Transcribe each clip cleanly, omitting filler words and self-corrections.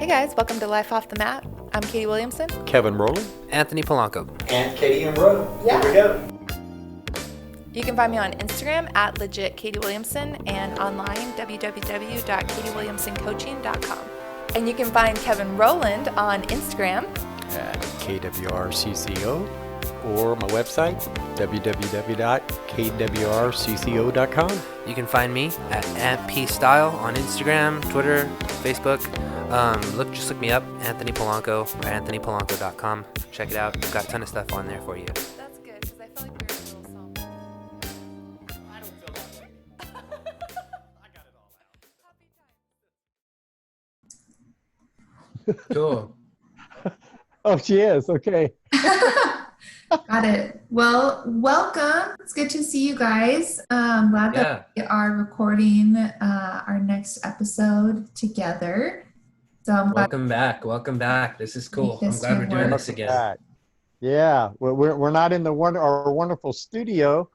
Hey guys, welcome to Life Off the Mat. I'm Katie Williamson. Kevin Roland. Anthony Polanco. And Katie and Roland. Here we go. You can find me on Instagram at legit Katie Williamson and online www.katiewilliamsoncoaching.com. And you can find Kevin Roland on Instagram At KWRCCO or my website, www.kwrcco.com. You can find me at @pstyle on Instagram, Twitter, Facebook. Just look me up, Anthony Polanco, or anthonypolanco.com. Check it out. We've got a ton of stuff on there for you. That's good, because I feel like we're a little somber. I don't feel that way. I got it all out. Cool. Oh, she is. Okay. Got it. Well, welcome. It's good to see you guys. Glad that we are recording our next episode together. So I'm glad. Welcome back. This is cool. I'm glad we're doing this again. Yeah, we're not in our wonderful studio,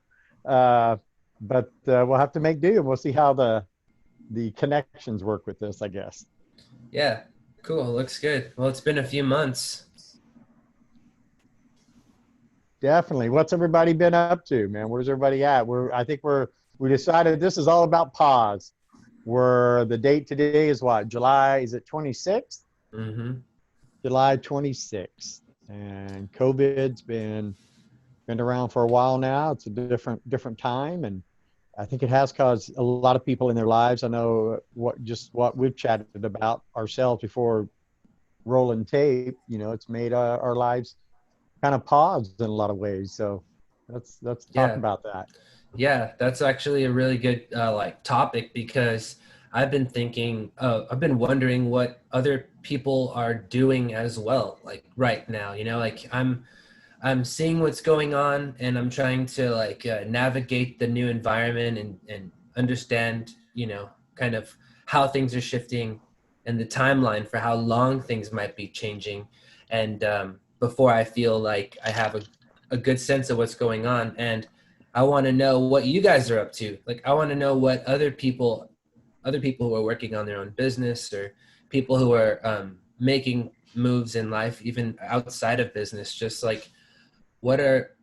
but we'll have to make do, and we'll see how the connections work with this, I guess. Yeah, cool. Looks good. Well, it's been a few months. Definitely. What's everybody been up to, man? Where's everybody at? We decided this is all about pause. The date today is what? July, is it 26th? Mm-hmm. July 26th. And COVID's been around for a while now. It's a different time, and I think it has caused a lot of people in their lives. I know what we've chatted about ourselves before rolling tape, it's made our lives kind of paused in a lot of ways. So let's talk about that. Yeah, that's actually a really good topic, because I've been wondering what other people are doing as well, like right now, I'm seeing what's going on, and I'm trying to navigate the new environment and understand, kind of how things are shifting and the timeline for how long things might be changing. And before I feel like I have a good sense of what's going on. And I want to know what you guys are up to. I want to know what other people who are working on their own business, or people who are making moves in life, even outside of business, just what are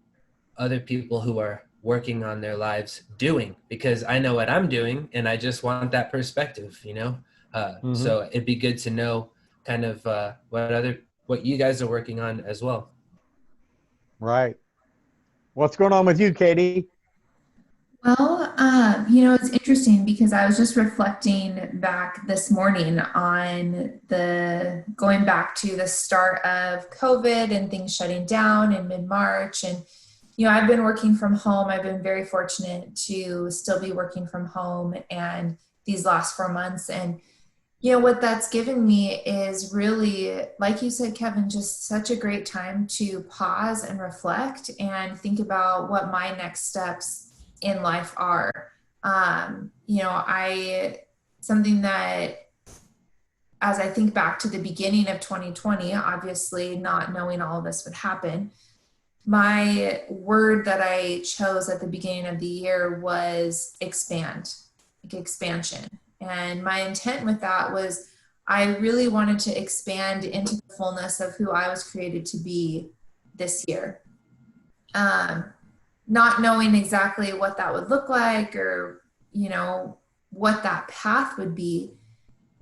other people who are working on their lives doing? Because I know what I'm doing, and I just want that perspective, So it'd be good to know kind of what you guys are working on as well. Right. What's going on with you, Katie? Well, it's interesting, because I was just reflecting back this morning on going back to the start of COVID and things shutting down in mid-March. And, I've been working from home. I've been very fortunate to still be working from home and these last 4 months. And, what that's given me is really, like you said, Kevin, just such a great time to pause and reflect and think about what my next steps in life are. Something that, as I think back to the beginning of 2020, obviously not knowing all of this would happen, my word that I chose at the beginning of the year was expansion. And my intent with that was I really wanted to expand into the fullness of who I was created to be this year. Not knowing exactly what that would look like, or, what that path would be.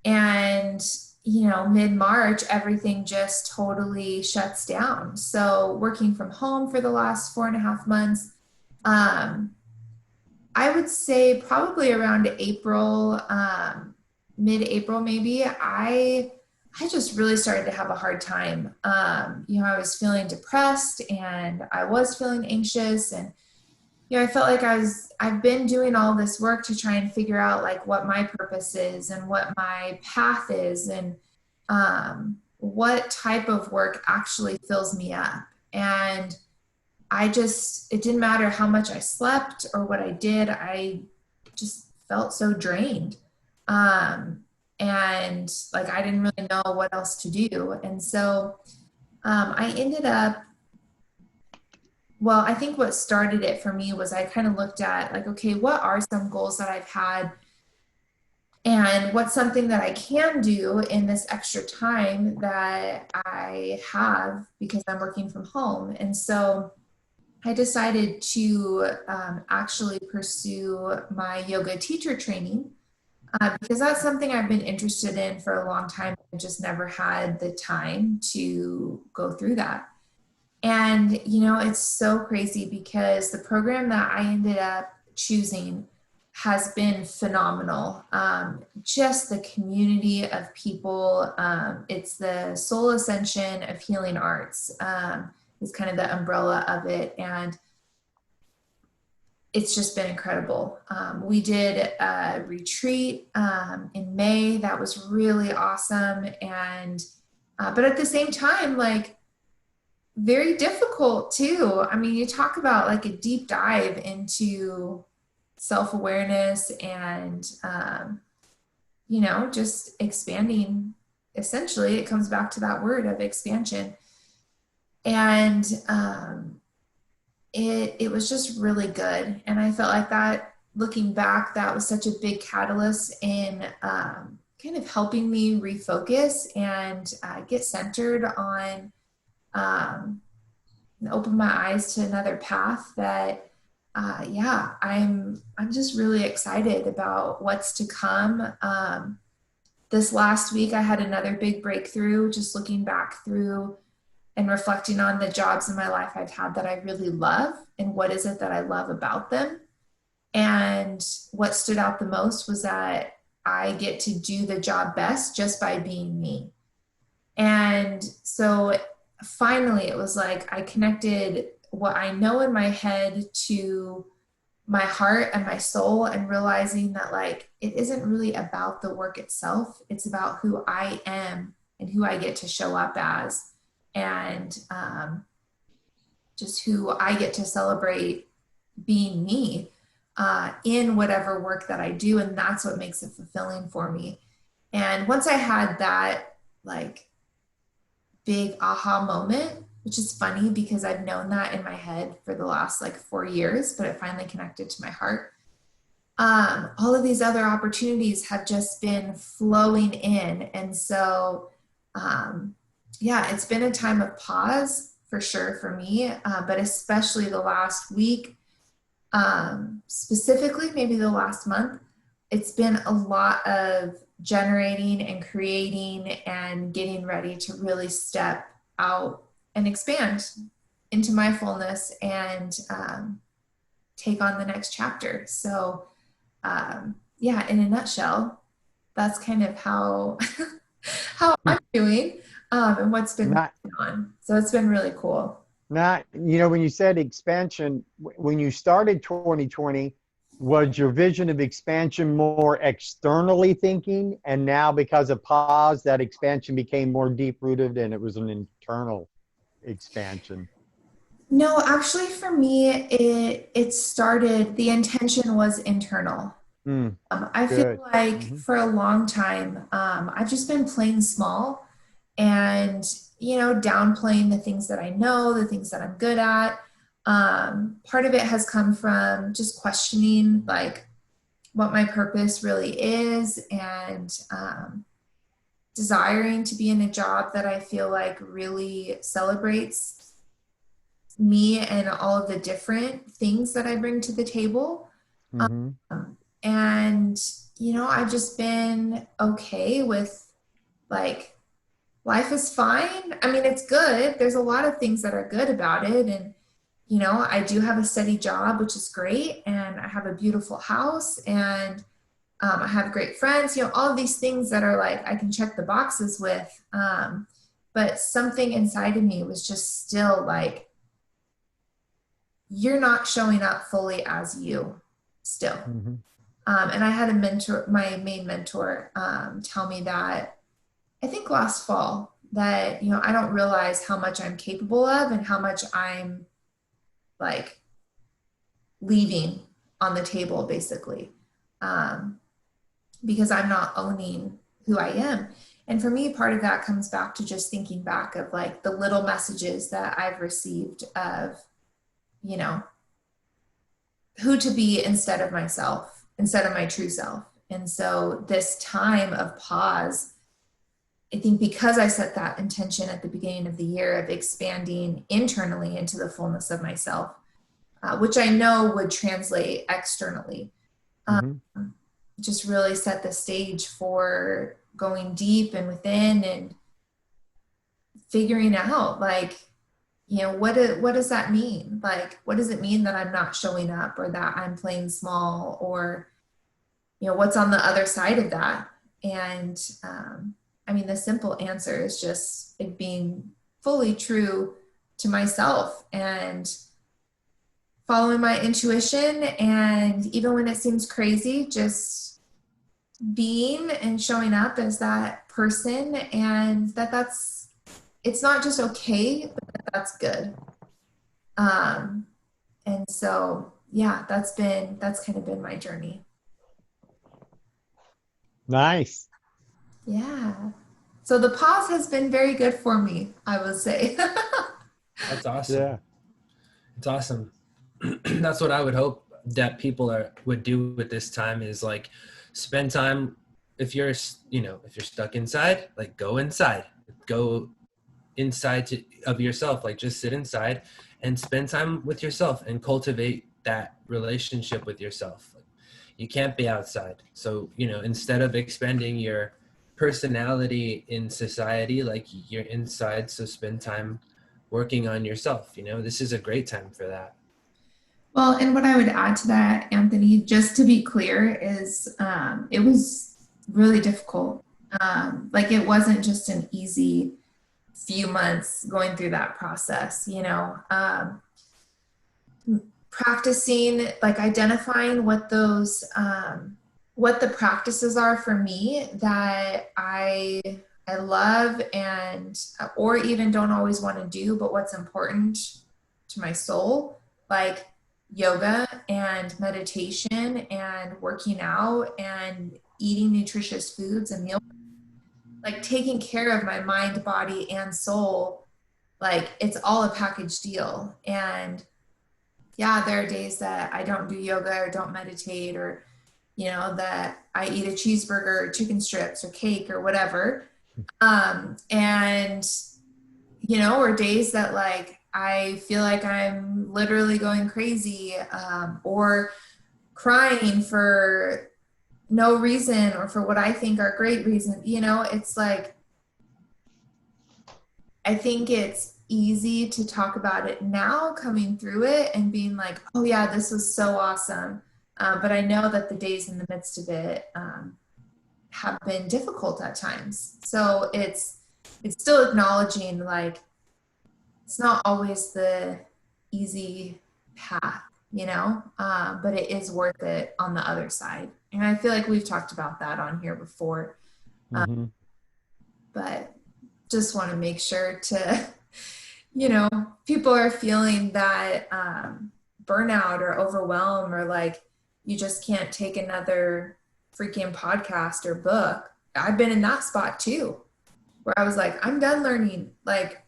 And, mid-March, everything just totally shuts down. So working from home for the last 4.5 months, I would say probably around April, mid-April maybe, I just really started to have a hard time. I was feeling depressed, and I was feeling anxious, and I felt like I've been doing all this work to try and figure out what my purpose is and what my path is, and what type of work actually fills me up. And it didn't matter how much I slept or what I did. I just felt so drained. And I didn't really know what else to do. And so I ended up, I think what started it for me was I kind of looked at okay, what are some goals that I've had And what's something that I can do in this extra time that I have because I'm working from home? And so I decided to actually pursue my yoga teacher training because that's something I've been interested in for a long time. I just never had the time to go through that. And, you know, it's so crazy because the program that I ended up choosing has been phenomenal. Just the community of people. It's the Soul Ascension of Healing Arts is kind of the umbrella of it. And it's just been incredible. We did a retreat in May that was really awesome. And, but at the same time, like, very difficult too. I mean, you talk about like a deep dive into self-awareness and, you know, just expanding. Essentially, it comes back to that word of expansion. And it was just really good. And I felt like that, looking back, that was such a big catalyst in kind of helping me refocus and get centered on and open my eyes to another path that, yeah, I'm just really excited about what's to come. This last week, I had another big breakthrough, just looking back through and reflecting on the jobs in my life I've had that I really love and what is it that I love about them. And what stood out the most was that I get to do the job best just by being me. And so finally, it was like I connected what I know in my head to my heart and my soul, and realizing that like it isn't really about the work itself. It's about who I am and who I get to show up as, and just who I get to celebrate being me in whatever work that I do. And that's what makes it fulfilling for me. And once I had that like big aha moment, which is funny because I've known that in my head for the last like 4 years, but it finally connected to my heart. All of these other opportunities have just been flowing in. And so, yeah, it's been a time of pause for sure for me, but especially the last week, specifically maybe the last month, it's been a lot of generating and creating and getting ready to really step out and expand into my fullness and take on the next chapter. So yeah, in a nutshell, that's kind of how how I'm doing and what's been going on. So it's been really cool. Not, you know, when you said expansion, when you started 2020, was your vision of expansion more externally thinking, and now because of pause, that expansion became more deep rooted and it was an internal expansion? No, actually for me, it started, the intention was internal. I feel like for a long time, I've just been playing small and, you know, downplaying the things that I know, the things that I'm good at. Part of it has come from just questioning like what my purpose really is, and desiring to be in a job that I feel like really celebrates me and all of the different things that I bring to the table. And, you know, I've just been okay with like, life is fine. I mean, it's good. There's a lot of things that are good about it. And, you know, I do have a steady job, which is great. And I have a beautiful house, and I have great friends, you know, all of these things that are like, I can check the boxes with. But something inside of me was just still like, you're not showing up fully as you still. And I had a mentor, my main mentor, tell me that, I think last fall, that, you know, I don't realize how much I'm capable of and how much I'm like leaving on the table basically, because I'm not owning who I am. And for me, part of that comes back to just thinking back of like the little messages that I've received of, you know, who to be instead of myself, instead of my true self. And so this time of pause, I think because I set that intention at the beginning of the year of expanding internally into the fullness of myself, which I know would translate externally, just really set the stage for going deep and within and figuring out, like, you know, what does that mean? Like, what does it mean that I'm not showing up, or that I'm playing small, or, you know, what's on the other side of that? And I mean, the simple answer is just it being fully true to myself and following my intuition. And even when it seems crazy, just being and showing up as that person, and it's not just okay, but that's good. And so, yeah, that's kind of been my journey. Nice. Yeah. So the pause has been very good for me, I would say. That's awesome. Yeah. It's awesome. That's what I would hope that people would do with this time, is like spend time. If you're stuck inside, like go inside of yourself, like just sit inside and spend time with yourself and cultivate that relationship with yourself. You can't be outside. So, you know, instead of expanding your personality in society, like you're inside, so spend time working on yourself. You know, this is a great time for that. Well, and what I would add to that, Anthony, just to be clear, is it was really difficult. Like, it wasn't just an easy few months going through that process, you know, practicing, like identifying what those, what the practices are for me that I love, and, or even don't always want to do, but what's important to my soul, like yoga and meditation and working out and eating nutritious foods and meal, like taking care of my mind, body, and soul. Like, it's all a package deal. And yeah, there are days that I don't do yoga or don't meditate, or, you know, that I eat a cheeseburger or chicken strips or cake or whatever. And, you know, or days that like I feel like I'm literally going crazy, or crying for no reason, or for what I think are great reasons. You know, it's like, I think it's easy to talk about it now, coming through it and being like, oh yeah, this was so awesome. But I know that the days in the midst of it have been difficult at times. So it's still acknowledging, like, it's not always the easy path, you know, but it is worth it on the other side. And I feel like we've talked about that on here before. But just want to make sure to, you know, people are feeling that burnout or overwhelm, or like you just can't take another freaking podcast or book. I've been in that spot too, where I was like, I'm done learning, like,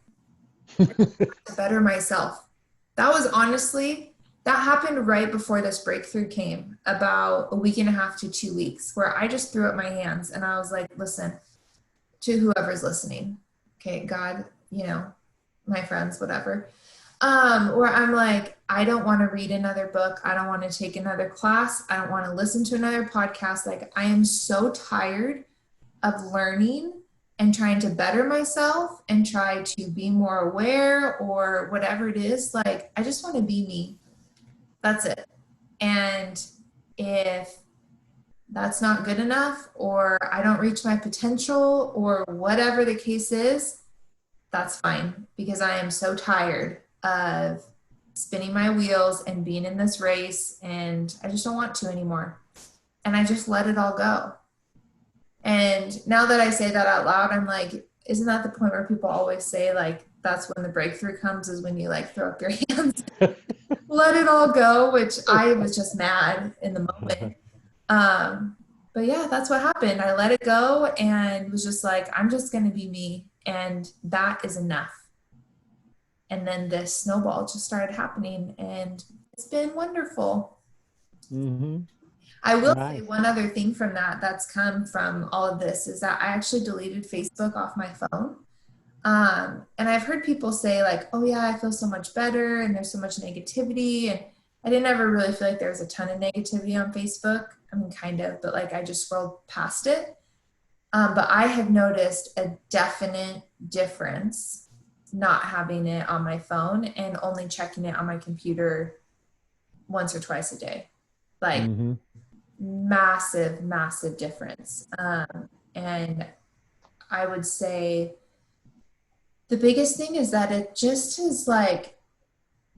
to better myself. That was honestly, that happened right before this breakthrough came, about a week and a half to 2 weeks, where I just threw up my hands and I was like, listen, to whoever's listening, okay, God, you know, my friends, whatever, where I'm like, I don't want to read another book. I don't want to take another class. I don't want to listen to another podcast. Like, I am so tired of learning and trying to better myself and try to be more aware, or whatever it is. Like, I just want to be me. That's it. And if that's not good enough, or I don't reach my potential, or whatever the case is, that's fine, because I am so tired of spinning my wheels and being in this race, and I just don't want to anymore. And I just let it all go. And now that I say that out loud, I'm like, isn't that the point where people always say, like, that's when the breakthrough comes, is when you like throw up your hands, let it all go, which I was just mad in the moment. But yeah, that's what happened. I let it go and was just like, I'm just going to be me. And that is enough. And then this snowball just started happening, and it's been wonderful. I will Nice. say one other thing from that's come from all of this is that I actually deleted Facebook off my phone. And I've heard people say like, oh yeah, I feel so much better and there's so much negativity. And I didn't ever really feel like there was a ton of negativity on Facebook. I mean, kind of, but like I just scrolled past it. But I have noticed a definite difference not having it on my phone and only checking it on my computer once or twice a day. Like Mm-hmm. massive, massive difference. And I would say the biggest thing is that it just is like,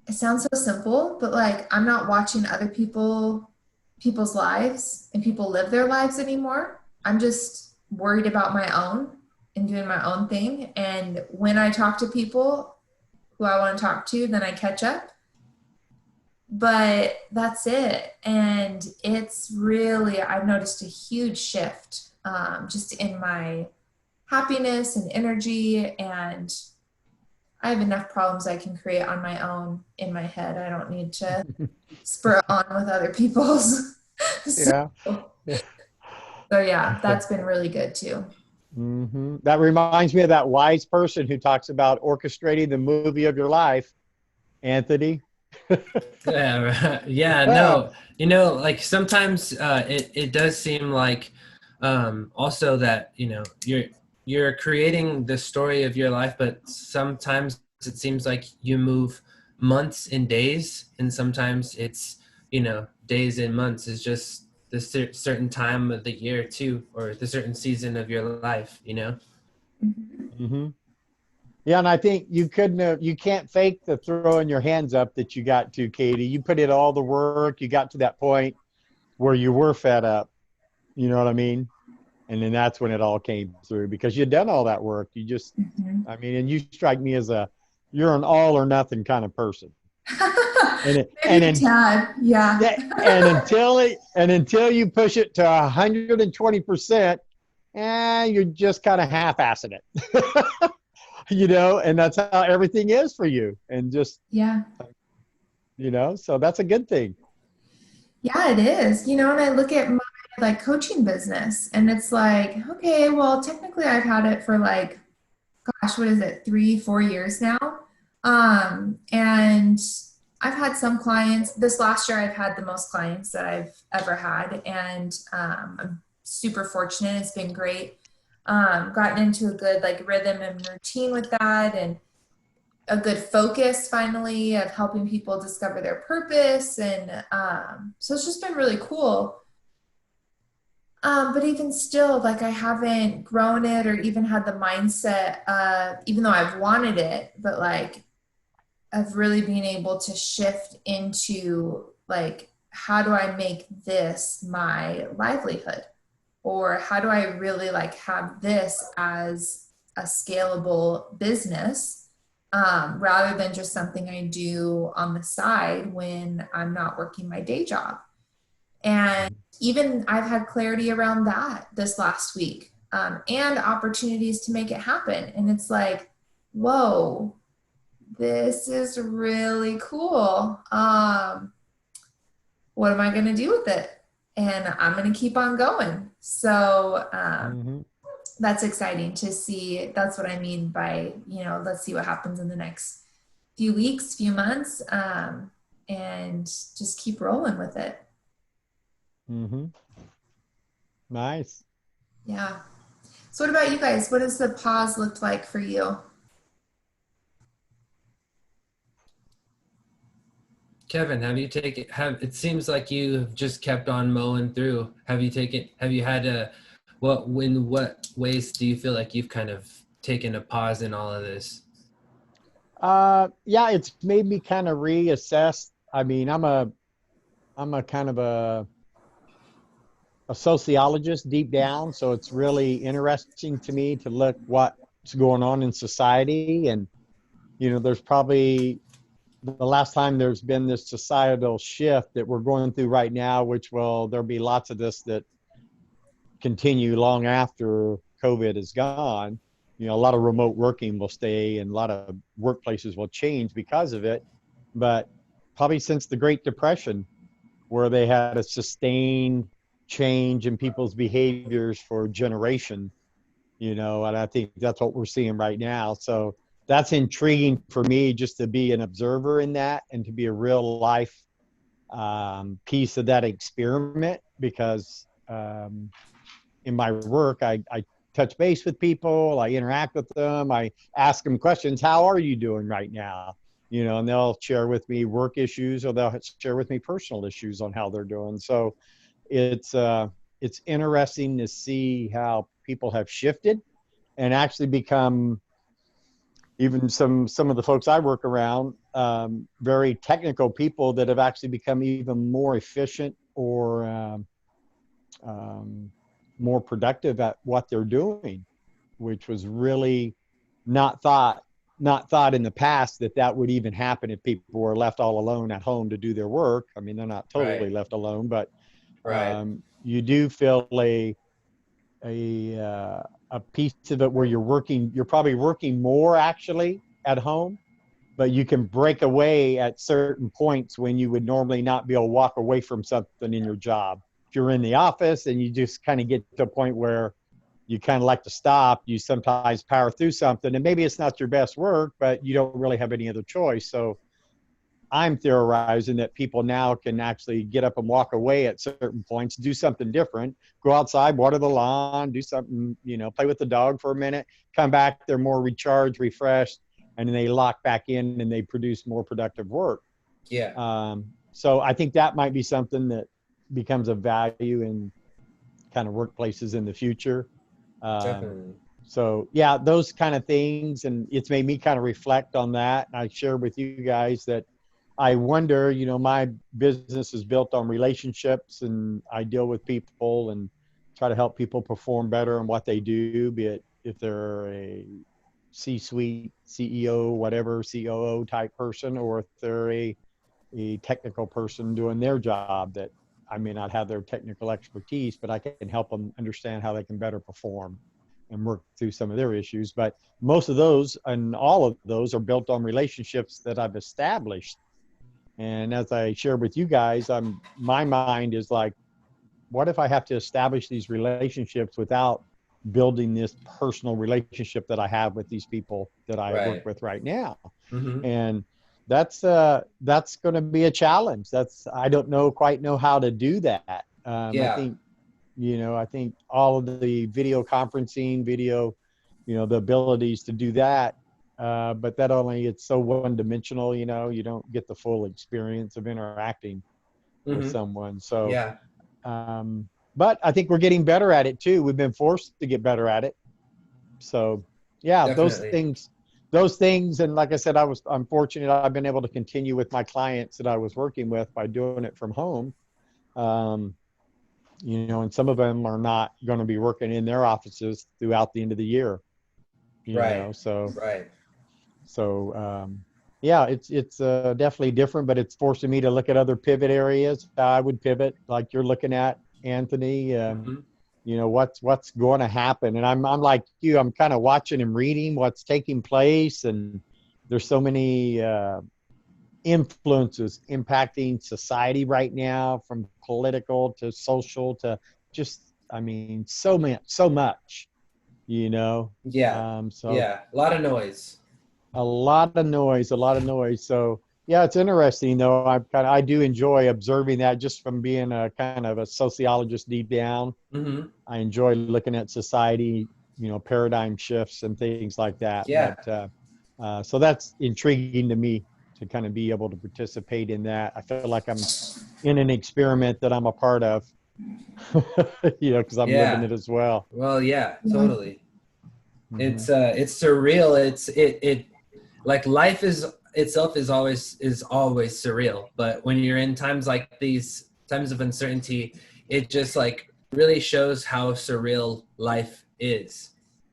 it sounds so simple, but like I'm not watching other people's lives and people live their lives anymore. I'm just worried about my own and doing my own thing. And when I talk to people who I want to talk to, then I catch up. But that's it. And it's really, I've noticed a huge shift just in my happiness and energy. And I have enough problems I can create on my own in my head. I don't need to spur on with other people's. Yeah. So yeah, that's been really good too. Mm-hmm. That reminds me of that wise person who talks about orchestrating the movie of your life, Anthony. Yeah, yeah, no, like sometimes it does seem like also that you're creating the story of your life, but sometimes it seems like you move months in days, and sometimes it's days and months. Is just the certain time of the year too, or the certain season of your life. Mm-hmm. Yeah, and I think you can't fake the throwing your hands up that you got to, Katie. You put in all the work. You got to that point where you were fed up. You know what I mean? And then that's when it all came through because you'd done all that work. You just, I mean, and you strike me as you're an all or nothing kind of person. Tad, yeah. And until you push it to 120%, you're just kind of half-assing it. And that's how everything is for you. And just, yeah. So that's a good thing. Yeah, it is. And I look at my like coaching business and it's like, okay, well, technically I've had it for like, gosh, what is it? 3-4 years now. And I've had some clients this last year. I've had the most clients that I've ever had. And, I'm super fortunate. It's been great. Gotten into a good like rhythm and routine with that and a good focus finally of helping people discover their purpose. And so it's just been really cool. But even still, like I haven't grown it or even had the mindset, even though I've wanted it, but like of really being able to shift into like, how do I make this my livelihood? Or how do I really like have this as a scalable business rather than just something I do on the side when I'm not working my day job? And even I've had clarity around that this last week and opportunities to make it happen. And it's like, whoa, this is really cool. What am I going to do with it? And I'm going to keep on going. So that's exciting to see. That's what I mean by, let's see what happens in the next few weeks, few months, and just keep rolling with it. Mm-hmm. Nice. Yeah. So what about you guys? What has the pause looked like for you? Kevin, it seems like you've just kept on mowing through. Have you had what ways do you feel like you've kind of taken a pause in all of this? Yeah, it's made me kind of reassess. I mean, I'm a kind of a sociologist deep down, so it's really interesting to me to look what's going on in society. And, there's probably the last time there's been this societal shift that we're going through right now, which there'll be lots of this that continue long after COVID is gone. A lot of remote working will stay and a lot of workplaces will change because of it. But probably since the Great Depression, where they had a sustained change in people's behaviors for a generation, and I think that's what we're seeing right now. So that's intriguing for me, just to be an observer in that and to be a real life piece of that experiment, because in my work, I touch base with people, I interact with them, I ask them questions. How are you doing right now? And they'll share with me work issues, or they'll share with me personal issues on how they're doing. So it's interesting to see how people have shifted and actually become, even some of the folks I work around, very technical people that have actually become even more efficient or more productive at what they're doing, which was really not thought in the past that would even happen if people were left all alone at home to do their work. I mean, they're not totally Right. left alone, but Right. you do feel a piece of it where you're probably working more actually at home, but you can break away at certain points when you would normally not be able to walk away from something in your job. If you're in the office and you just kind of get to a point where you kind of like to stop, you sometimes power through something, and maybe it's not your best work, but you don't really have any other choice. So I'm theorizing that people now can actually get up and walk away at certain points, do something different, go outside, water the lawn, do something, play with the dog for a minute, come back, they're more recharged, refreshed, and then they lock back in and they produce more productive work. Yeah. So I think that might be something that becomes a value in kind of workplaces in the future. Definitely. So yeah, those kind of things. And it's made me kind of reflect on that. And I share with you guys that I wonder, my business is built on relationships, and I deal with people and try to help people perform better in what they do, be it if they're a C-suite, CEO, whatever, COO type person, or if they're a technical person doing their job that I may not have their technical expertise, but I can help them understand how they can better perform and work through some of their issues. But most of those and all of those are built on relationships that I've established. And as I share with you guys, my mind is like, what if I have to establish these relationships without building this personal relationship that I have with these people that I work with right now? Mm-hmm. And that's going to be a challenge. I don't quite know how to do that. Yeah. I think all of the video conferencing, the abilities to do that. But it's so one-dimensional, you don't get the full experience of interacting with someone. So, Yeah. But I think we're getting better at it too. We've been forced to get better at it. So yeah, Definitely. those things. And like I said, I'm fortunate I've been able to continue with my clients that I was working with by doing it from home. And some of them are not going to be working in their offices throughout the end of the year, so. Right. So, yeah, it's definitely different, but it's forcing me to look at other pivot areas. I would pivot like you're looking at, Anthony. What's going to happen? And I'm like you. I'm kind of watching and reading what's taking place, and there's so many influences impacting society right now, from political to social to just, so much. Yeah. Yeah, A lot of noise. a lot of noise. So yeah, it's interesting though. I do enjoy observing that, just from being a kind of a sociologist deep down. Mm-hmm. I enjoy looking at society, paradigm shifts and things like that. Yeah. But so that's intriguing to me, to kind of be able to participate in that. I feel like I'm in an experiment that I'm a part of, because I'm living it as well. Well, yeah, totally. Mhm. It's surreal. It like life itself is always surreal. But when you're in times like these, times of uncertainty, it just like really shows how surreal life is.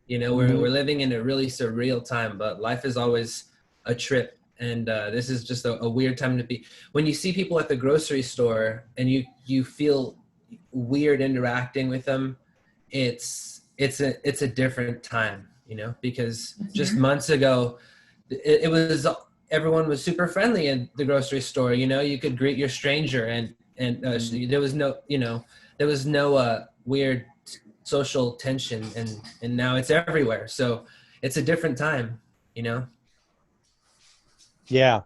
We're living in a really surreal time, but life is always a trip. And this is just a weird time to be. When you see people at the grocery store and you feel weird interacting with them, it's a different time, because just months ago, it was, everyone was super friendly in the grocery store. You could greet your stranger, and and there was no, there was no weird social tension, and now it's everywhere. So it's a different time, Yeah.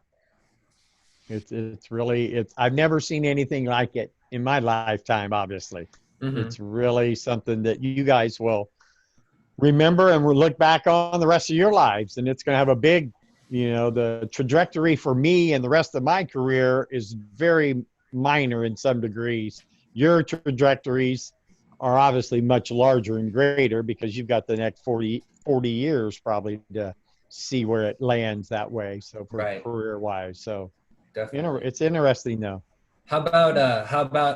It's really, I've never seen anything like it in my lifetime, obviously. Mm-hmm. It's really something that you guys will remember and will look back on the rest of your lives. And it's going to have a big, the trajectory for me and the rest of my career is very minor in some degrees. Your trajectories are obviously much larger and greater because you've got the next 40 years probably to see where it lands that way. So for Right. career wise, so Definitely. it's interesting though. How about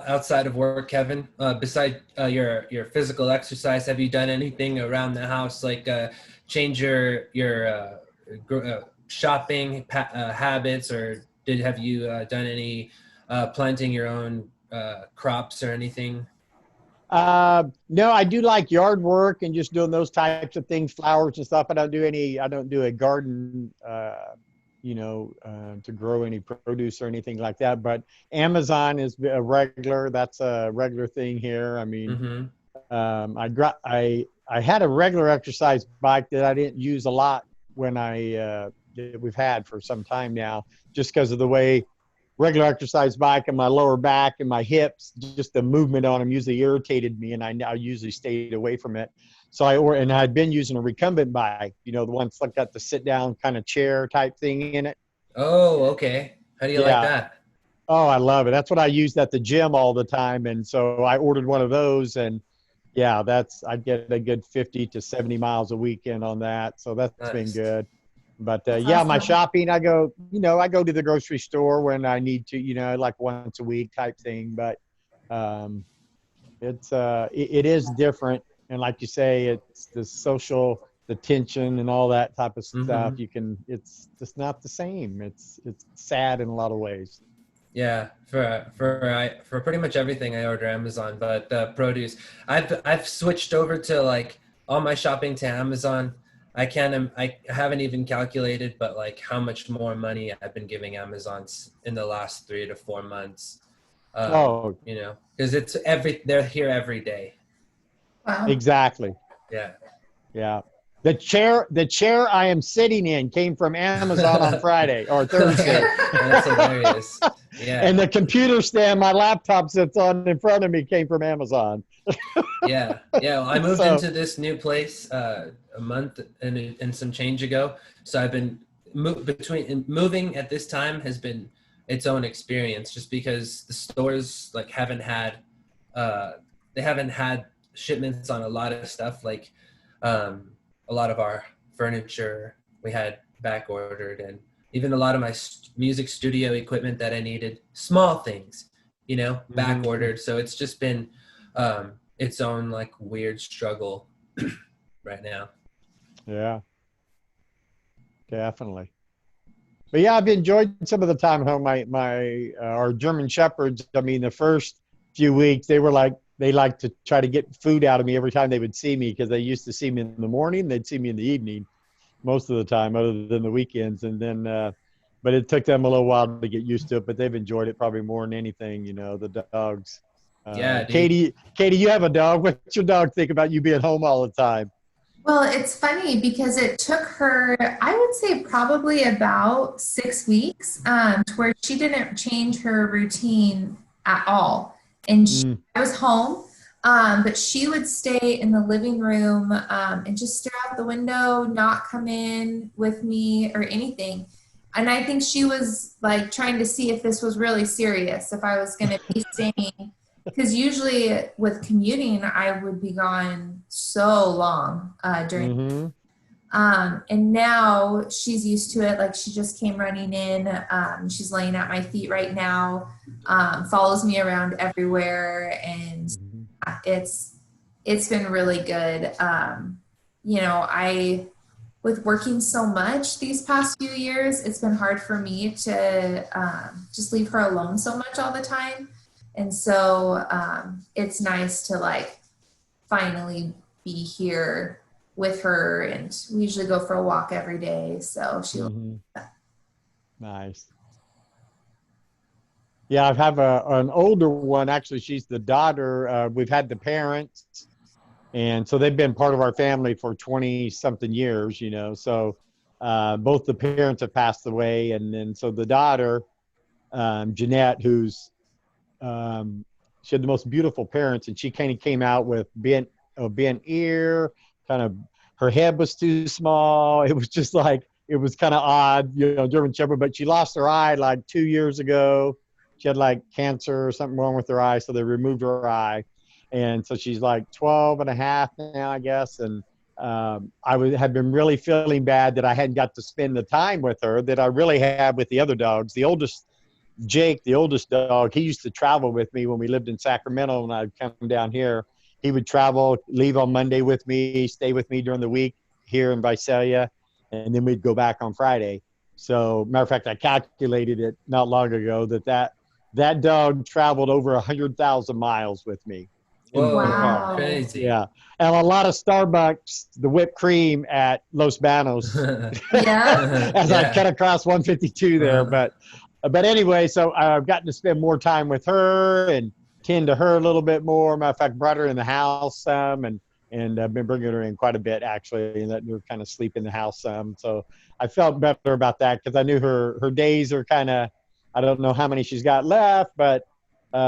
outside of work, Kevin? Besides your physical exercise, have you done anything around the house, like change your shopping habits, or have you done any planting your own crops or anything? No, I do like yard work and just doing those types of things, flowers and stuff. I don't do a garden, to grow any produce or anything like that. But Amazon is that's a regular thing here. I mean, Mm-hmm. I had a regular exercise bike that I didn't use a lot when we've had for some time now, just because of the way regular exercise bike and my lower back and my hips, just the movement on them usually irritated me, and I usually stayed away from it. So I'd been using a recumbent bike, the ones that got the sit down kind of chair type thing in it. Oh, okay. How do you like that? Oh, I love it. That's what I used at the gym all the time. And so I ordered one of those, and yeah, I get a good 50 to 70 miles a weekend on that. So that's been Nice. good. But Awesome. my shopping, I go to the grocery store when I need to, like once a week type thing. But it is different. And like you say, it's the social, the tension and all that type of stuff. Mm-hmm. It's just not the same. It's sad in a lot of ways. Yeah, for pretty much everything I order Amazon, but produce, I've switched over to like all my shopping to Amazon. I haven't even calculated, but like how much more money I've been giving Amazon in the last 3 to 4 months. Because they're here every day. Wow. Exactly. Yeah. Yeah. The chair I am sitting in came from Amazon on Friday or Thursday. That's hilarious. Yeah. And the computer stand my laptop sits on in front of me came from Amazon. Yeah. Well, I moved into this new place a month and some change ago. So I've been moving at this time has been its own experience, just because the stores like haven't had shipments on a lot of stuff, like a lot of our furniture we had back ordered, and even a lot of my music studio equipment that I needed, small things, back ordered. So it's just been its own like weird struggle right now. Yeah, definitely. But yeah, I've enjoyed some of the time at home. Our German Shepherds, I mean, the first few weeks, they like to try to get food out of me every time they would see me, because they used to see me in the morning. They'd see me in the evening most of the time, other than the weekends. And then, but it took them a little while to get used to it, but they've enjoyed it probably more than anything, the dogs. Yeah, dude. Katie, you have a dog. What's your dog think about you being home all the time? Well, it's funny because it took her, I would say probably about 6 weeks, to where she didn't change her routine at all. And I was home, but she would stay in the living room and just stare out the window, not come in with me or anything. And I think she was like trying to see if this was really serious, if I was going to be staying. Because usually with commuting, I would be gone so long during. And now she's used to it. Like, she just came running in. She's laying at my feet right now, follows me around everywhere. And it's been really good. With working so much these past few years, it's been hard for me to just leave her alone so much all the time. And so it's nice to like finally be here with her, and we usually go for a walk every day. So she Nice. Yeah, I have an older one. Actually, she's the daughter. We've had the parents, and so they've been part of our family for 20 something years, you know. So both the parents have passed away. And then so the daughter, Jeanette, who's she had the most beautiful parents, and she kind of came out with bent ear, kind of her head was too small. It was just like, it was kind of odd, you know, German Shepherd. But she lost her eye like 2 years ago. She had like cancer or something wrong with her eye, so they removed her eye. And so she's like 12 and a half now, I guess. And had been really feeling bad that I hadn't got to spend the time with her that I really had with the other dogs. The oldest, Jake, the oldest dog, he used to travel with me when we lived in Sacramento, and I'd come down here. He would travel, leave on Monday with me, stay with me during the week here in Visalia, and then we'd go back on Friday. So, matter of fact, I calculated it not long ago that dog traveled over 100,000 miles with me. Whoa, Wow. crazy. Yeah. And a lot of Starbucks, the whipped cream at Los Banos Yeah. as I cut across 152 there. Uh-huh. But anyway, so I've gotten to spend more time with her and tend to her a little bit more. Matter of fact, brought her in the house some, and I've been bringing her in quite a bit, actually, and letting her kind of sleep in the house some. So I felt better about that because I knew her days are kind of, I don't know how many she's got left, but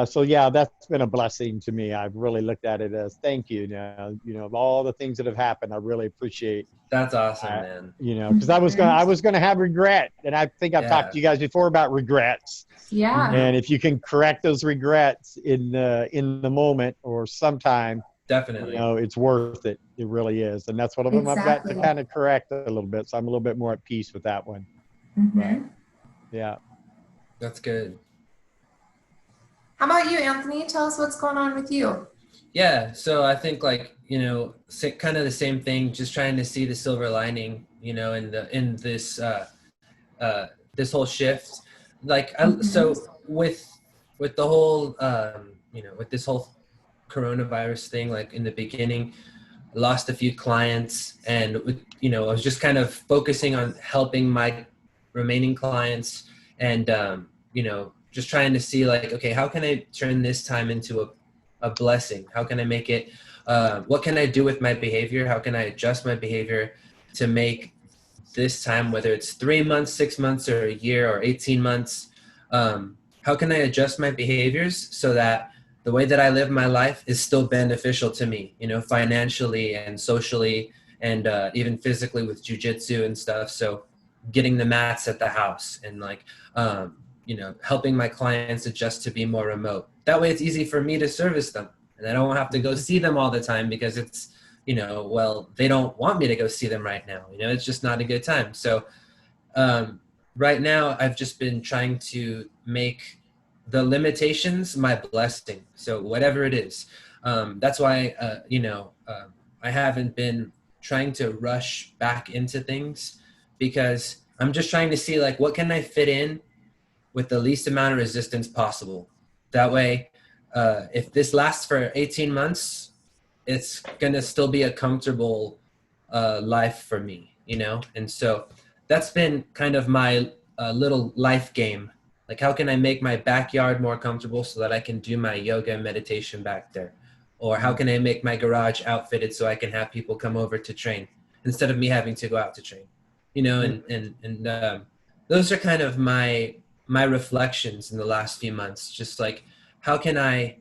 so yeah, that's been a blessing to me. I've really looked at it as thank you. Now, you know, of all the things that have happened, I really appreciate. That's awesome, man. You know, because I was gonna have regret, and I think I've talked to you guys before about regrets. Yeah. And if you can correct those regrets in the moment or sometime, Definitely. you know, it's worth it. It really is, and that's one of them I've got to Exactly. kind of correct a little bit. So I'm a little bit more at peace with that one. Mhm. Yeah. That's good. How about you, Anthony? Tell us what's going on with you. Yeah, so I think like, you know, kind of the same thing, just trying to see the silver lining, you know, in this this whole shift. Like so with the whole you know, with this whole coronavirus thing, like in the beginning, I lost a few clients, and you know, I was just kind of focusing on helping my remaining clients, and you know, just trying to see like, okay, how can I turn this time into a blessing? How can I make it, what can I do with my behavior? How can I adjust my behavior to make this time, whether it's 3 months, 6 months, or a year, or 18 months, how can I adjust my behaviors so that the way that I live my life is still beneficial to me, you know, financially and socially, and even physically with jiu-jitsu and stuff. So getting the mats at the house, and like, you know, helping my clients adjust to be more remote. That way it's easy for me to service them, and I don't have to go see them all the time because it's, you know, well, they don't want me to go see them right now. You know, it's just not a good time. So right now I've just been trying to make the limitations my blessing. So whatever it is, that's why, you know, I haven't been trying to rush back into things, because I'm just trying to see like, what can I fit in with the least amount of resistance possible. That way, if this lasts for 18 months, it's gonna still be a comfortable life for me, you know? And so that's been kind of my little life game. Like, how can I make my backyard more comfortable so that I can do my yoga and meditation back there? Or how can I make my garage outfitted so I can have people come over to train instead of me having to go out to train, you know? And those are kind of my reflections in the last few months. Just like, how can I,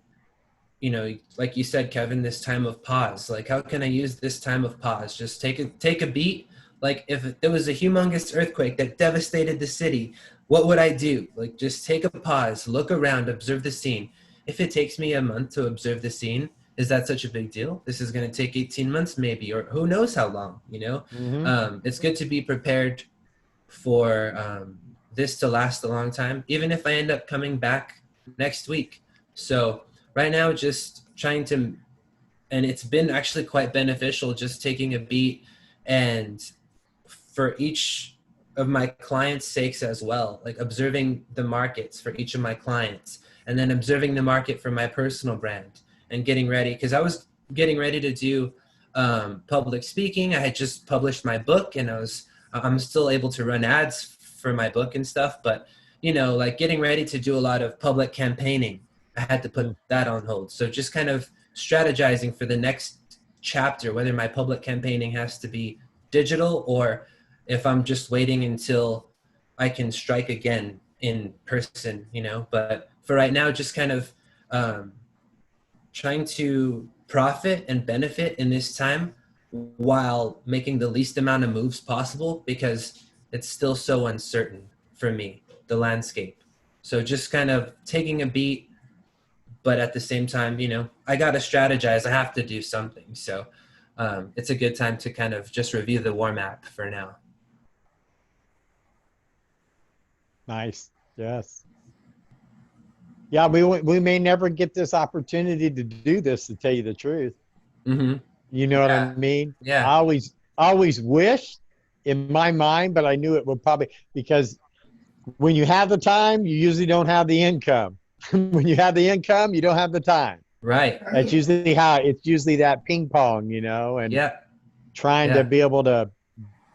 you know, like you said, Kevin, this time of pause, like, how can I use this time of pause? Just take a beat. Like, if there was a humongous earthquake that devastated the city, what would I do? Like, just take a pause, look around, observe the scene. If it takes me a month to observe the scene, is that such a big deal? This is going to take 18 months maybe, or who knows how long, you know? It's good to be prepared for this to last a long time, even if I end up coming back next week. So right now, just trying to, and it's been actually quite beneficial, just taking a beat, and for each of my clients' sakes as well, like observing the markets for each of my clients, and then observing the market for my personal brand, and getting ready, because I was getting ready to do public speaking. I had just published my book, and I'm still able to run ads for my book and stuff, but like getting ready to do a lot of public campaigning. I had to put that on hold. So just kind of strategizing for the next chapter, whether my public campaigning has to be digital or if I'm just waiting until I can strike again in person, but for right now, just kind of trying to profit and benefit in this time while making the least amount of moves possible, because it's still so uncertain for me, the landscape. So just kind of taking a beat, but at the same time, I got to strategize. I have to do something. So it's a good time to kind of just review the war map for now. Nice. Yes. Yeah, we may never get this opportunity to do this, to tell you the truth. Mm-hmm. You know what I mean? Yeah. I always wished in my mind, but I knew it would probably, because when you have the time, you usually don't have the income. When you have the income, you don't have the time. Right. That's usually it's usually that ping pong, and trying to be able to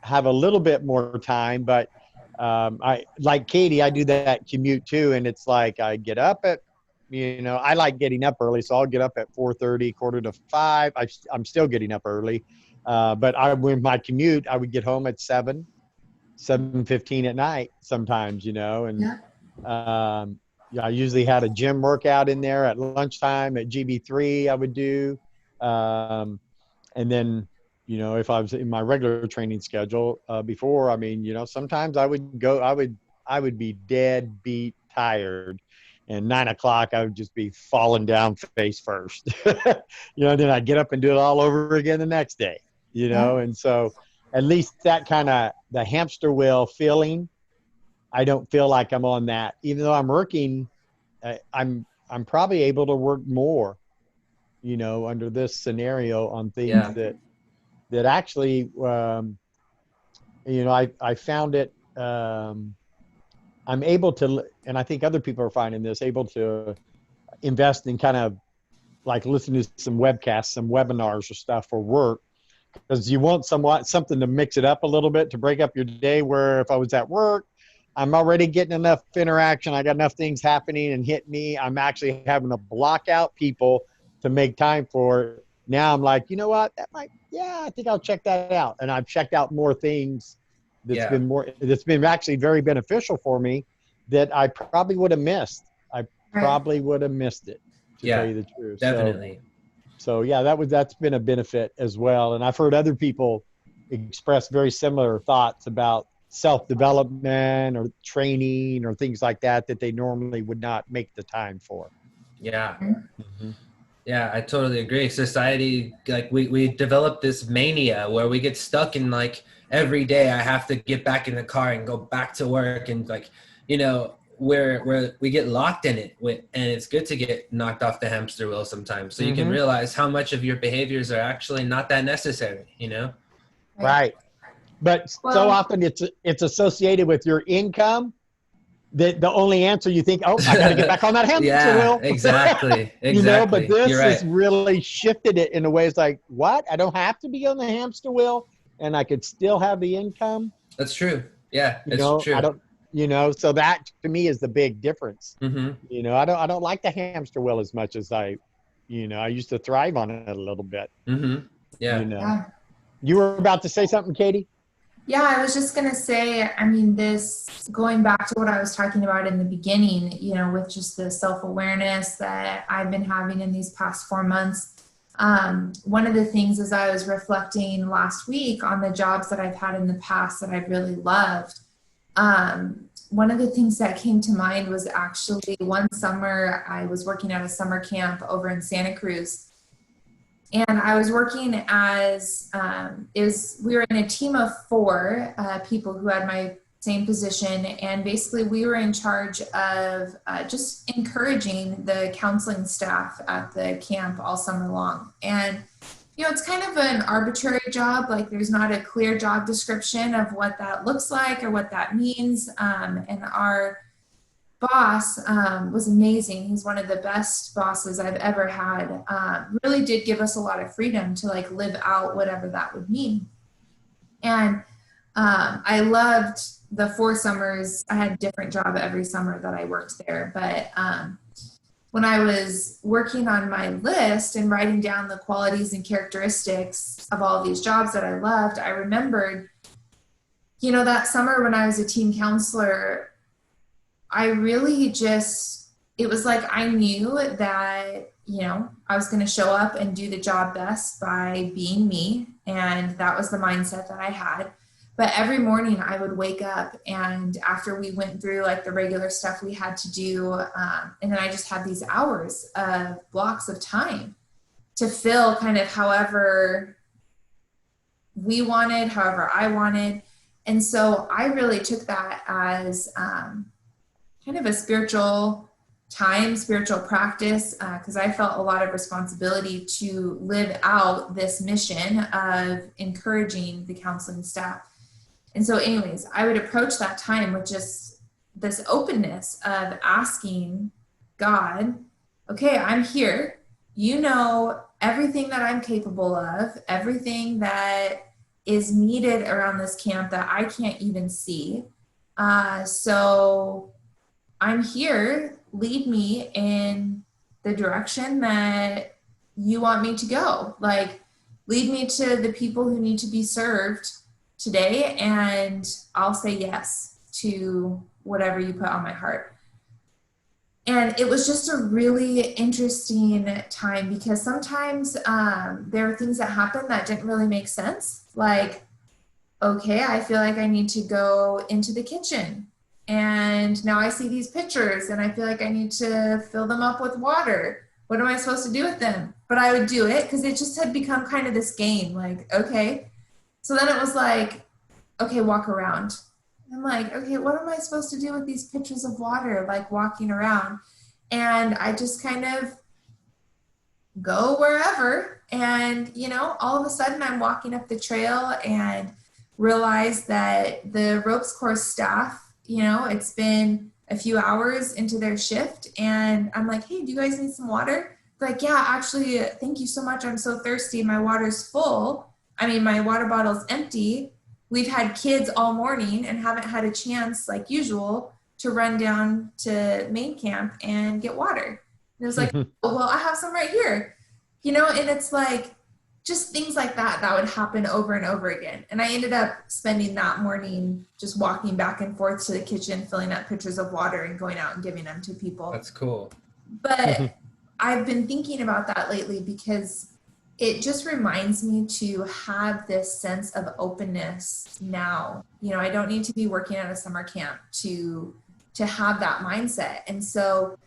have a little bit more time. But I, like Katie, I do that commute too. And it's like, I get up at, I like getting up early. So I'll get up at 4:30, 4:45. I'm still getting up early. But when my commute, I would get home at 7:15 at night sometimes, and I usually had a gym workout in there at lunchtime at GB3 I would do. And then, if I was in my regular training schedule before, sometimes I would be dead beat tired, and 9 o'clock I would just be falling down face first. Then I'd get up and do it all over again the next day, and so at least that kind of the hamster wheel feeling, I don't feel like I'm on that. Even though I'm working, I'm probably able to work more, under this scenario on things that actually, I found it, I'm able to, and I think other people are finding this, able to invest in kind of like listening to some webcasts, some webinars or stuff for work, because you want something to mix it up a little bit, to break up your day, where if I was at work, I'm already getting enough interaction. I got enough things happening and hit me. I'm actually having to block out people to make time for it. Now I'm like, you know what? I think I'll check that out. And I've checked out more things that's been actually very beneficial for me that I probably would have missed. I probably would have missed it, to tell you the truth. Definitely. So that's been a benefit as well. And I've heard other people express very similar thoughts about self-development or training or things like that they normally would not make the time for. Yeah. Mm-hmm. Yeah, I totally agree. Society, like we develop this mania where we get stuck in like every day I have to get back in the car and go back to work, and like, where we get locked in it, and it's good to get knocked off the hamster wheel sometimes, so you can realize how much of your behaviors are actually not that necessary, Right. But so often it's associated with your income that the only answer you think, I got to get back on that hamster wheel. Exactly. But this has really shifted it in a way. It's like, what? I don't have to be on the hamster wheel, and I could still have the income. That's true. Yeah, it's true. I don't, so that to me is the big difference. Mm-hmm. I don't like the hamster wheel as much as I used to thrive on it a little bit. Mm-hmm. Yeah. You were about to say something, Katie? Yeah, I was just going to say, this going back to what I was talking about in the beginning, with just the self-awareness that I've been having in these past 4 months. One of the things as I was reflecting last week on the jobs that I've had in the past that I've really loved, one of the things that came to mind was actually one summer I was working at a summer camp over in Santa Cruz. And I was working as, we were in a team of 4 people who had my same position. And basically we were in charge of just encouraging the counseling staff at the camp all summer long. And, it's kind of an arbitrary job. Like there's not a clear job description of what that looks like or what that means. And our boss was amazing. He's one of the best bosses I've ever had. Really did give us a lot of freedom to like live out whatever that would mean. And I loved the 4 summers. I had a different job every summer that I worked there. But when I was working on my list and writing down the qualities and characteristics of all of these jobs that I loved, I remembered, you know, that summer when I was a team counselor, I really just, it was like I knew that, you know, I was going to show up and do the job best by being me. And that was the mindset that I had. But every morning I would wake up, and after we went through like the regular stuff we had to do, and then I just had these hours of blocks of time to fill kind of however we wanted, however I wanted. And so I really took that as kind of a spiritual time, spiritual practice, because I felt a lot of responsibility to live out this mission of encouraging the counseling staff. And so anyways, I would approach that time with just this openness of asking God, okay, I'm here. You know everything that I'm capable of, everything that is needed around this camp that I can't even see. So I'm here. Lead me in the direction that you want me to go. Like, lead me to the people who need to be served today, and I'll say yes to whatever you put on my heart. And it was just a really interesting time, because sometimes there are things that happen that didn't really make sense. Like, okay, I feel like I need to go into the kitchen, and now I see these pictures and I feel like I need to fill them up with water. What am I supposed to do with them? But I would do it because it just had become kind of this game. Like, okay. So then it was like, okay, walk around. I'm like, okay, what am I supposed to do with these pitchers of water, like walking around? And I just kind of go wherever. And, you know, all of a sudden I'm walking up the trail and realize that the ropes course staff, you know, it's been a few hours into their shift. And I'm like, hey, do you guys need some water? They're like, yeah, actually, thank you so much. I'm so thirsty. My water's full. I mean, my water bottle's empty. We've had kids all morning and haven't had a chance, like usual, to run down to main camp and get water. And it was like, oh, well, I have some right here, you know, and it's like just things like that would happen over and over again. And I ended up spending that morning just walking back and forth to the kitchen, filling up pitchers of water and going out and giving them to people. That's cool. But I've been thinking about that lately because it just reminds me to have this sense of openness now. You know, I don't need to be working at a summer camp to have that mindset. And so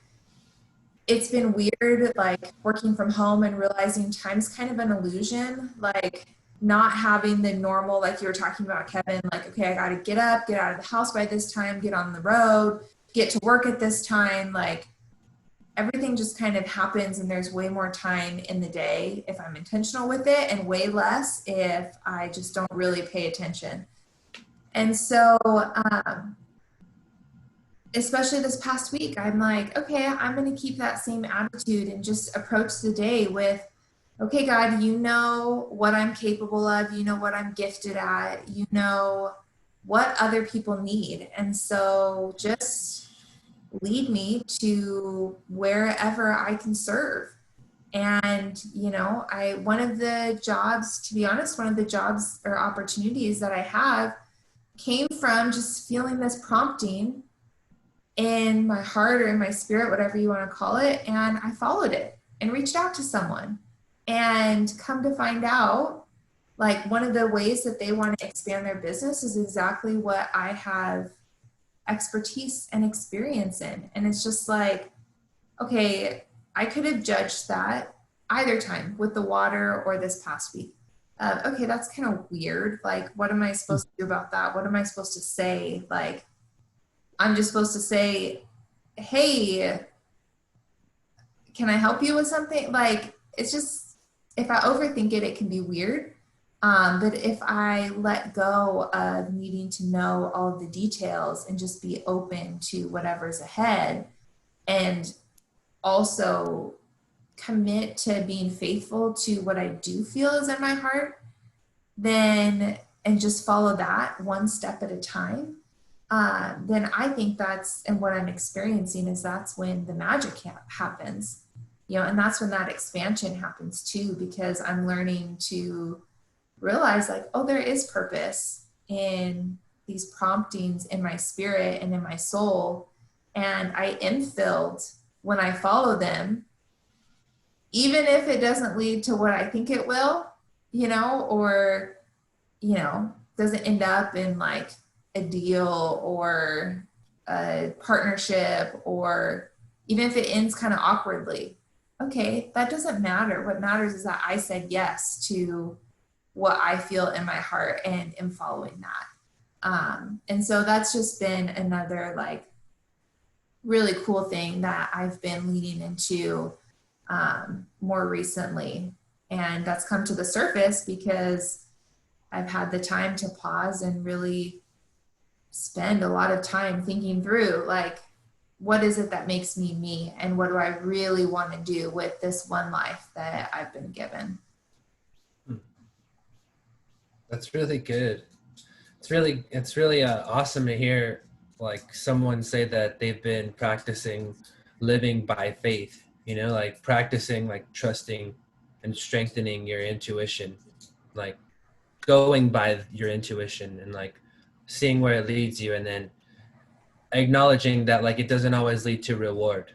it's been weird, like working from home and realizing time's kind of an illusion, like not having the normal, like you were talking about, Kevin, like, okay, I got to get up, get out of the house by this time, get on the road, get to work at this time. Like everything just kind of happens, and there's way more time in the day if I'm intentional with it, and way less if I just don't really pay attention. And so, especially this past week, I'm like, okay, I'm going to keep that same attitude and just approach the day with, okay, God, you know what I'm capable of. You know what I'm gifted at. You know what other people need. And so just lead me to wherever I can serve. And, you know, one of the jobs or opportunities that I have came from just feeling this prompting in my heart or in my spirit, whatever you want to call it. And I followed it and reached out to someone, and come to find out, like, one of the ways that they want to expand their business is exactly what I have expertise and experience in. And it's just like, okay, I could have judged that either time with the water or this past week. Okay, that's kind of weird. Like, what am I supposed to do about that? What am I supposed to say? Like, I'm just supposed to say, hey, can I help you with something? Like, it's just, if I overthink it, it can be weird. But if I let go of needing to know all of the details and just be open to whatever's ahead, and also commit to being faithful to what I do feel is in my heart, then and just follow that one step at a time, then I think that's, and what I'm experiencing is that's when the magic happens, you know, and that's when that expansion happens too, because I'm learning to realize like, oh, there is purpose in these promptings in my spirit and in my soul. And I am filled when I follow them, even if it doesn't lead to what I think it will, you know, or, you know, doesn't end up in like a deal or a partnership, or even if it ends kind of awkwardly. Okay, that doesn't matter. What matters is that I said yes to what I feel in my heart and am following that. And so that's just been another like really cool thing that I've been leaning into more recently. And that's come to the surface because I've had the time to pause and really spend a lot of time thinking through like, what is it that makes me me? And what do I really want to do with this one life that I've been given? That's really good. It's really awesome to hear like someone say that they've been practicing living by faith, you know, like practicing, like trusting and strengthening your intuition, like going by your intuition and like seeing where it leads you, and then acknowledging that like it doesn't always lead to reward,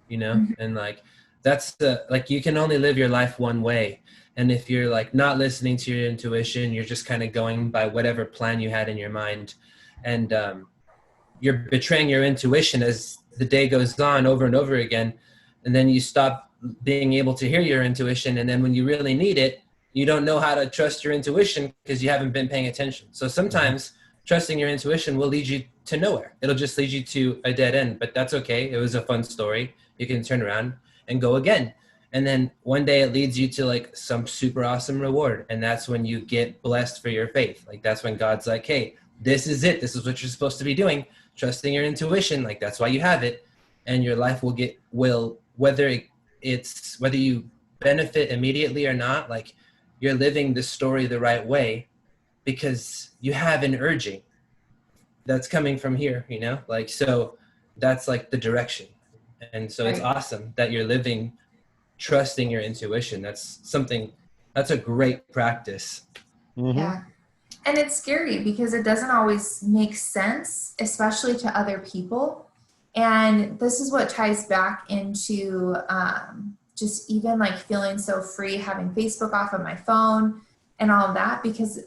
you know. Mm-hmm. And like that's the, like you can only live your life one way, and if you're like not listening to your intuition, you're just kind of going by whatever plan you had in your mind, and you're betraying your intuition as the day goes on over and over again, and then you stop being able to hear your intuition, and then when you really need it, you don't know how to trust your intuition because you haven't been paying attention. So sometimes trusting your intuition will lead you to nowhere. It'll just lead you to a dead end, but that's okay. It was a fun story. You can turn around and go again. And then one day it leads you to like some super awesome reward. And that's when you get blessed for your faith. Like that's when God's like, hey, this is it. This is what you're supposed to be doing. Trusting your intuition. Like that's why you have it. And your life will whether you benefit immediately or not, like you're living the story the right way because you have an urging that's coming from here, you know, like, so that's like the direction. And so It's awesome that you're living, trusting your intuition. That's a great practice. Mm-hmm. Yeah. And it's scary because it doesn't always make sense, especially to other people. And this is what ties back into just even like feeling so free, having Facebook off of my phone and all of that, because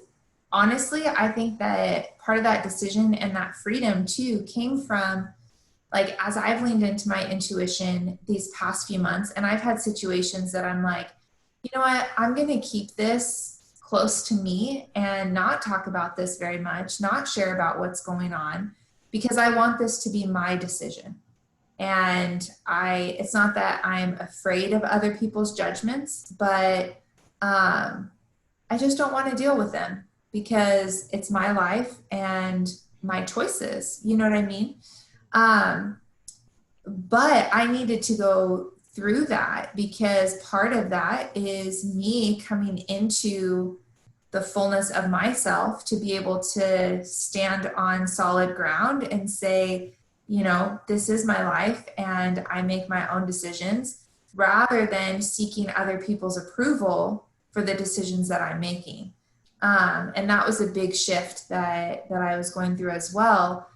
honestly, I think that part of that decision and that freedom too came from like, as I've leaned into my intuition these past few months, and I've had situations that I'm like, you know what, I'm going to keep this close to me and not talk about this very much, not share about what's going on, because I want this to be my decision. And it's not that I'm afraid of other people's judgments, but I just don't want to deal with them because it's my life and my choices. You know what I mean? But I needed to go through that because part of that is me coming into the fullness of myself to be able to stand on solid ground and say, you know, this is my life and I make my own decisions rather than seeking other people's approval for the decisions that I'm making. And that was a big shift that I was going through as well.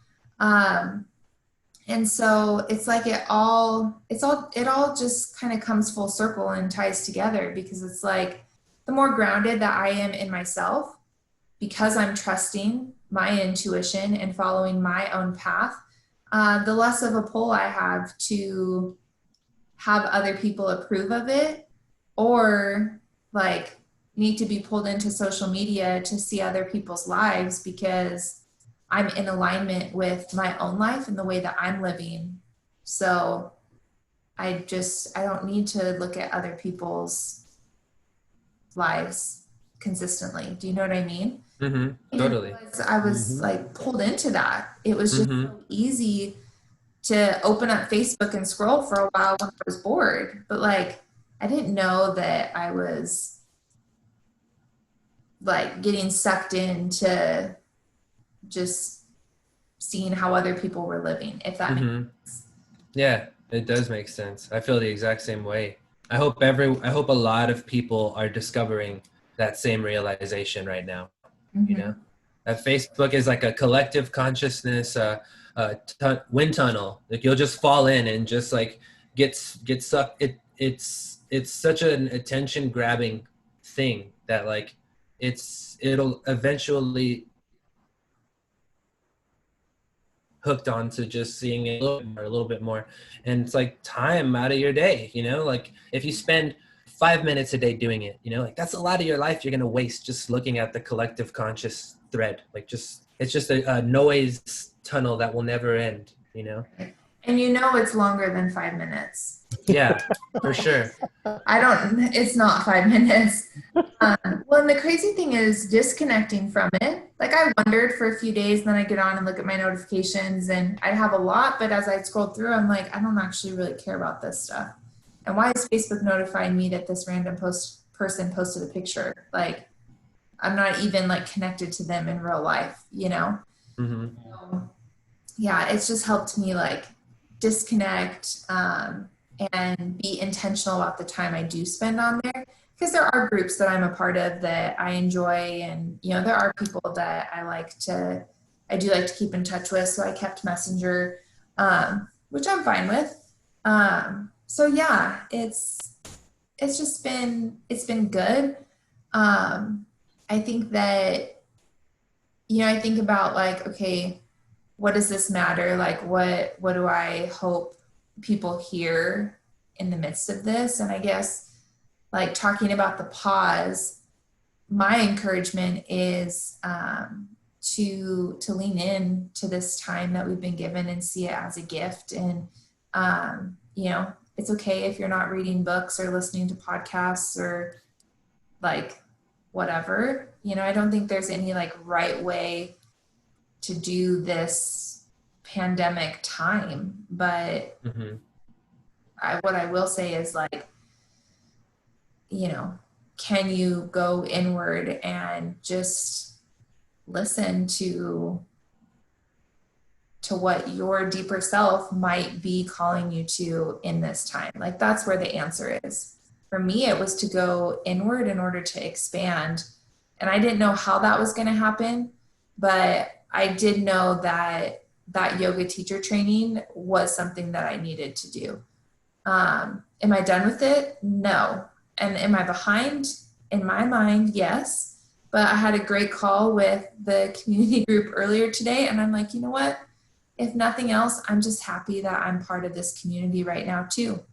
And so it's like it all just kind of comes full circle and ties together, because it's like the more grounded that I am in myself, because I'm trusting my intuition and following my own path, the less of a pull I have to have other people approve of it, or like need to be pulled into social media to see other people's lives because I'm in alignment with my own life and the way that I'm living. So I don't need to look at other people's lives consistently. Do you know what I mean? Mm-hmm. Totally. I was like pulled into that. It was just so easy to open up Facebook and scroll for a while when I was bored. But like, I didn't know that I was like getting sucked into just seeing how other people were living, if that makes sense. Yeah, it does make sense. I feel the exact same way. I hope a lot of people are discovering that same realization right now. You know, that Facebook is like a collective consciousness, wind tunnel. Like you'll just fall in and just like get sucked. It's such an attention grabbing thing that like it'll eventually hooked on to just seeing it a little bit more. And it's like time out of your day, you know, like if you spend 5 minutes a day doing it, you know, like that's a lot of your life you're going to waste just looking at the collective conscious thread. Like it's just a noise tunnel that will never end, you know? And you know, it's longer than 5 minutes. Yeah, for sure. It's not 5 minutes. Well, and the crazy thing is disconnecting from it. Like I wondered for a few days, then I get on and look at my notifications and I have a lot, but as I scroll through, I'm like, I don't actually really care about this stuff. And why is Facebook notifying me that this random person posted a picture? Like I'm not even like connected to them in real life, you know? So, yeah, it's just helped me like disconnect, and be intentional about the time I do spend on there, because there are groups that I'm a part of that I enjoy, and you know there are people that I do like to keep in touch with, so I kept Messenger, which I'm fine with. So yeah, it's been good. I think that, you know, I think about like, okay, what does this matter? Like what do I hope people hear in the midst of this? And I guess like talking about the pause, my encouragement is to lean in to this time that we've been given and see it as a gift. And you know, it's okay if you're not reading books or listening to podcasts or like whatever, you know, I don't think there's any like right way to do this pandemic time, but what I will say is like, you know, can you go inward and just listen to what your deeper self might be calling you to in this time? Like that's where the answer is. For me, it was to go inward in order to expand. And I didn't know how that was going to happen, but I did know that yoga teacher training was something that I needed to do. Am I done with it? No. And am I behind? In my mind, yes. But I had a great call with the community group earlier today, and I'm like, you know what? If nothing else, I'm just happy that I'm part of this community right now too.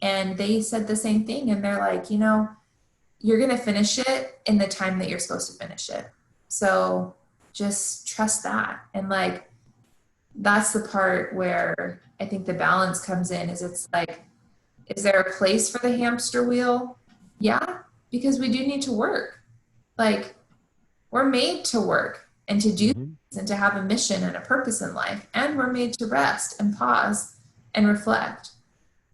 And they said the same thing, and they're like, you know, you're going to finish it in the time that you're supposed to finish it. So just trust that. And like, that's the part where I think the balance comes in, is it's like, is there a place for the hamster wheel? Yeah, because we do need to work. Like we're made to work and to do things and to have a mission and a purpose in life. And we're made to rest and pause and reflect.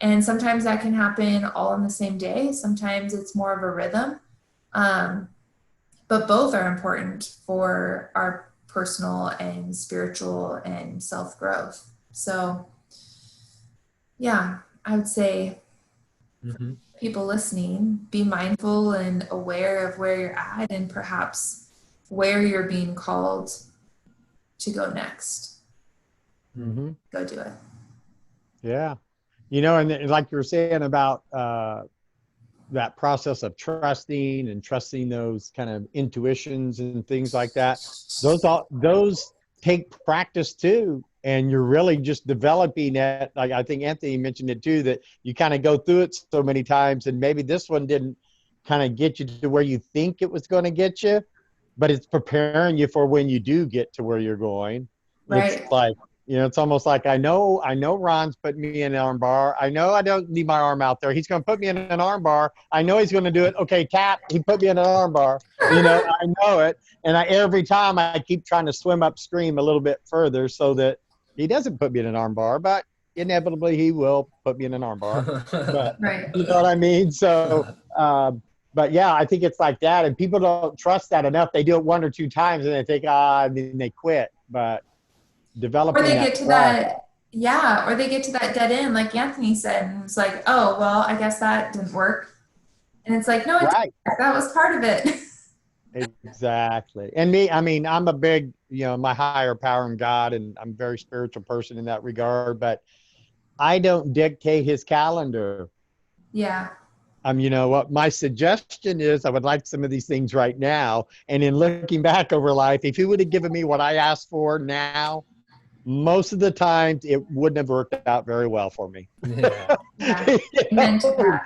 And sometimes that can happen all in the same day. Sometimes it's more of a rhythm. But both are important for our personal and spiritual and self-growth. So yeah, I would say people listening, be mindful and aware of where you're at and perhaps where you're being called to go next. Go do it. Yeah. You know, and like you were saying about that process of trusting those kind of intuitions and things like that, those take practice too. And you're really just developing it. Like I think Anthony mentioned it too, that you kind of go through it so many times, and maybe this one didn't kind of get you to where you think it was going to get you, but it's preparing you for when you do get to where you're going. Right. It's like, you know, it's almost like I know Ron's putting me in an arm bar. I know I don't need my arm out there. He's going to put me in an arm bar. I know he's going to do it. Okay, tap. He put me in an arm bar. You know, I know it. And every time I keep trying to swim upstream a little bit further so that he doesn't put me in an arm bar, but inevitably he will put me in an arm bar. But, Right. you know what I mean? So But yeah, I think it's like that, and people don't trust that enough. They do it 1 or 2 times, and they think, and then they quit. But developing Or they that get to trust, that, yeah, or they get to that dead end, like Anthony said, and it's like, oh, well, I guess that didn't work. And it's like, no, it right? didn't. That was part of it. Exactly. And me, I mean, I'm a big, my higher power in God, and I'm a very spiritual person in that regard. But I don't dictate His calendar. Yeah. What my suggestion is, I would like some of these things right now. And in looking back over life, if He would have given me what I asked for now, most of the times it wouldn't have worked out very well for me. Yeah. Yeah. Amen to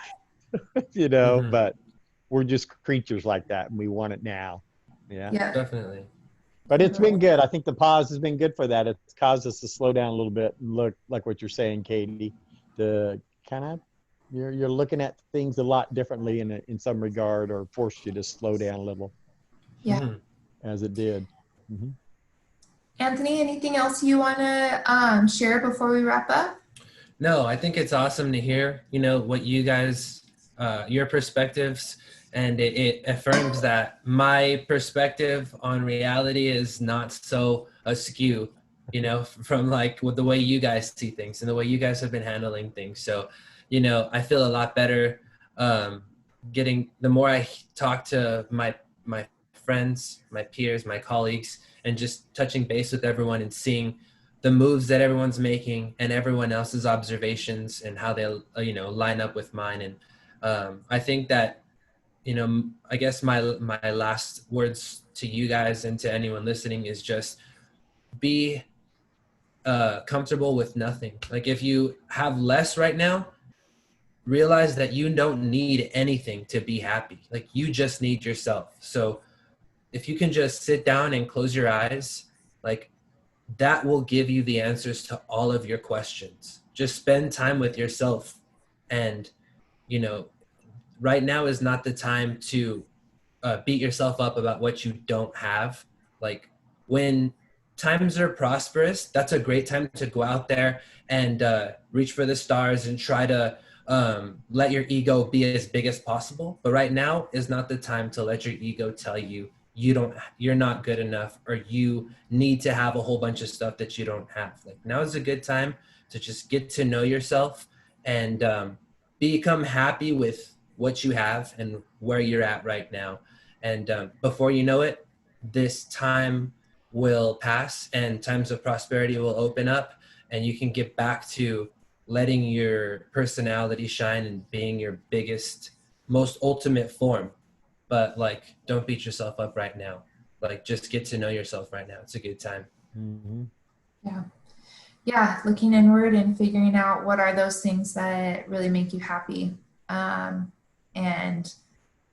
that. But we're just creatures like that, and we want it now. Yeah. Yeah. Definitely. But it's been good. I think the pause has been good for that. It's caused us to slow down a little bit and look like what you're saying, Katie, to kind of, you're looking at things a lot differently in some regard, or forced you to slow down a little. Yeah. Mhm. As it did. Anthony, anything else you want to share before we wrap up? No, I think it's awesome to hear, what you guys, your perspectives, and it affirms that my perspective on reality is not so askew, from like with the way you guys see things and the way you guys have been handling things. So, I feel a lot better the more I talk to my friends, my peers, my colleagues, and just touching base with everyone and seeing the moves that everyone's making and everyone else's observations and how they, line up with mine. And I think that, I guess my last words to you guys and to anyone listening is just be comfortable with nothing. Like if you have less right now, realize that you don't need anything to be happy. Like you just need yourself. So if you can just sit down and close your eyes, like that will give you the answers to all of your questions. Just spend time with yourself. And, right now is not the time to beat yourself up about what you don't have. Like when times are prosperous, that's a great time to go out there and reach for the stars and try to let your ego be as big as possible. But right now is not the time to let your ego tell you you're not good enough, or you need to have a whole bunch of stuff that you don't have. Like now is a good time to just get to know yourself and become happy with what you have and where you're at right now. And before you know it, this time will pass and times of prosperity will open up, and you can get back to letting your personality shine and being your biggest, most ultimate form. But like, don't beat yourself up right now. Like, just get to know yourself right now. It's a good time. Yeah. Looking inward and figuring out what are those things that really make you happy. And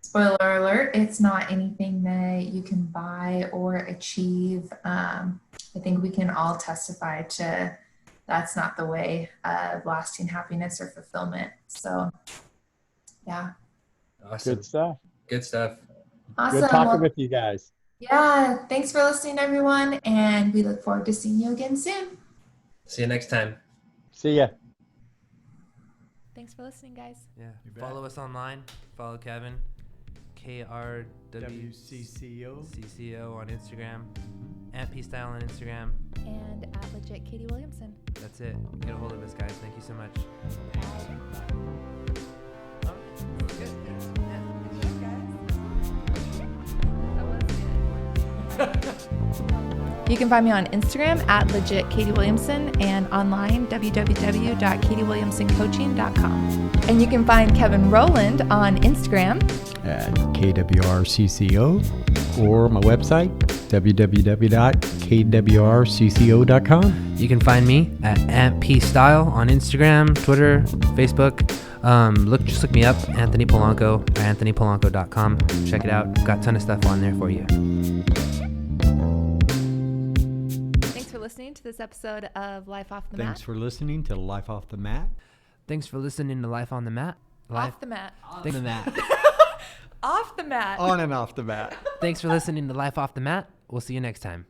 spoiler alert, it's not anything that you can buy or achieve. I think we can all testify to that's not the way of lasting happiness or fulfillment. So, yeah. Awesome. Good stuff. Good stuff. Awesome. Good talking Well, with you guys. yeah. Thanks for listening, everyone. And we look forward to seeing you again soon. See you next time. See ya. Thanks for listening, guys. Yeah. You bet. Follow us online. Follow Kevin, KRWCCO on Instagram, @PStyle on Instagram. And at Legit Katie Williamson. That's it. Get a hold of us, guys. Thank you so much. You can find me on Instagram at Legit Katie Williamson and online www.katiewilliamsoncoaching.com. And you can find Kevin Roland on Instagram At KWRCCO or my website, www.kwrcco.com. You can find me at @PStyle on Instagram, Twitter, Facebook. Just look me up, Anthony Polanco, or anthonypolanco.com. Check it out. Got a ton of stuff on there for you. Thanks for listening to this episode of Life Off the Mat. Thanks for listening to Life Off the Mat. Thanks for listening to Life on the Mat. Off the mat. Thanks for that. Off the mat. On and off the mat. Thanks for listening to Life Off the Mat. We'll see you next time.